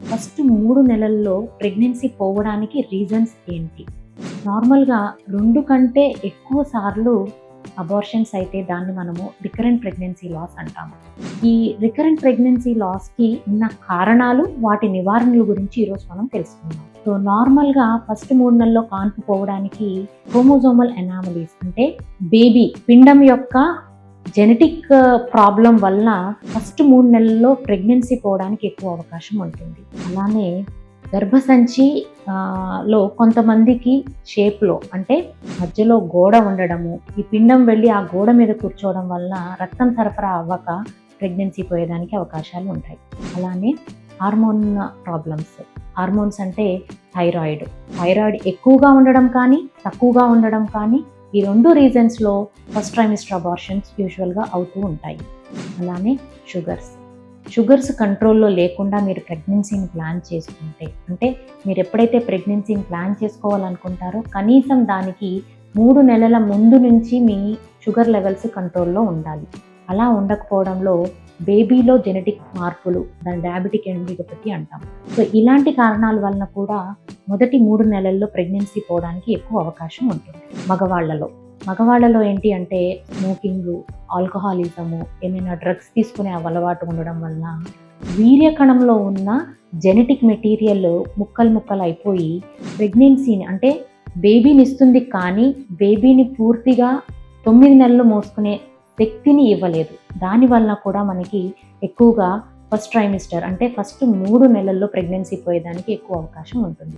First 3 నెలల్లో pregnancy పోవడానికి reasons ఏంటి? నార్మల్‌గా 2 కంటే ఎక్కువ సార్లు అబార్షన్స్ అయితే దాన్ని మనము రికరెంట్ ప్రెగ్నెన్సీ లాస్ అంటాము. ఈ రికరెంట్ ప్రెగ్నెన్సీ లాస్‌కి ఉన్న కారణాలు, వాటి నివారణల గురించి ఈరోజు మనం తెలుసుకుందాం. సో నార్మల్‌గా ఫస్ట్ 3 నెలల్లో కాన్పు పోవడానికి క్రోమోజోమల్ అనామలీస్ అంటే బేబీ పిండం యొక్క జెనెటిక్ ప్రాబ్లం వల్ల ఫస్ట్ 3 నెలల్లో ప్రెగ్నెన్సీ పోవడానికి ఎక్కువ అవకాశం ఉంటుంది. అలానే గర్భసంచి లో కొంతమందికి షేప్లో అంటే మధ్యలో గోడ ఉండడము, ఈ పిండం వెళ్ళి ఆ గోడ మీద కూర్చోవడం వల్ల రక్తం సరఫరా అవ్వక ప్రెగ్నెన్సీ పోయేదానికి అవకాశాలు ఉంటాయి. అలానే హార్మోన్ ప్రాబ్లమ్స్. హార్మోన్స్ అంటే థైరాయిడ్ ఎక్కువగా ఉండడం కానీ తక్కువగా ఉండడం కానీ, ఈ 2 రీజన్స్లో ఫస్ట్ ట్రైమిస్టర్ అబార్షన్స్ యూజువల్గా అవుతూ ఉంటాయి. అలానే షుగర్స్ కంట్రోల్లో లేకుండా మీరు ప్రెగ్నెన్సీని ప్లాన్ చేసుకుంటే, అంటే మీరు ఎప్పుడైతే ప్రెగ్నెన్సీని ప్లాన్ చేసుకోవాలనుకుంటారో కనీసం దానికి 3 నెలల ముందు నుంచి మీ షుగర్ లెవెల్స్ కంట్రోల్లో ఉండాలి. అలా ఉండకపోవడంలో బేబీలో జెనెటిక్ మార్పులు, దాని డయాబెటిక్ ఎండియోపతి అంటాం. సో ఇలాంటి కారణాల వలన కూడా మొదటి 3 నెలల్లో ప్రెగ్నెన్సీ పోవడానికి ఎక్కువ అవకాశం ఉంటుంది. మగవాళ్ళలో ఏంటి అంటే స్మోకింగ్, ఆల్కహాలిజము, ఏమైనా డ్రగ్స్ తీసుకునే అలవాటు ఉండడం వల్ల వీర్యకణంలో ఉన్న జెనెటిక్ మెటీరియల్ ముక్కలు అయిపోయి ప్రెగ్నెన్సీని అంటే బేబీని ఇస్తుంది కానీ బేబీని పూర్తిగా 9 నెలలు మోసుకునే శక్తిని ఇవ్వలేదు. దానివల్ల కూడా మనకి ఎక్కువగా ఫస్ట్ ట్రైమిస్టర్ అంటే ఫస్ట్ 3 నెలల్లో ప్రెగ్నెన్సీ పోయేదానికి ఎక్కువ అవకాశం ఉంటుంది.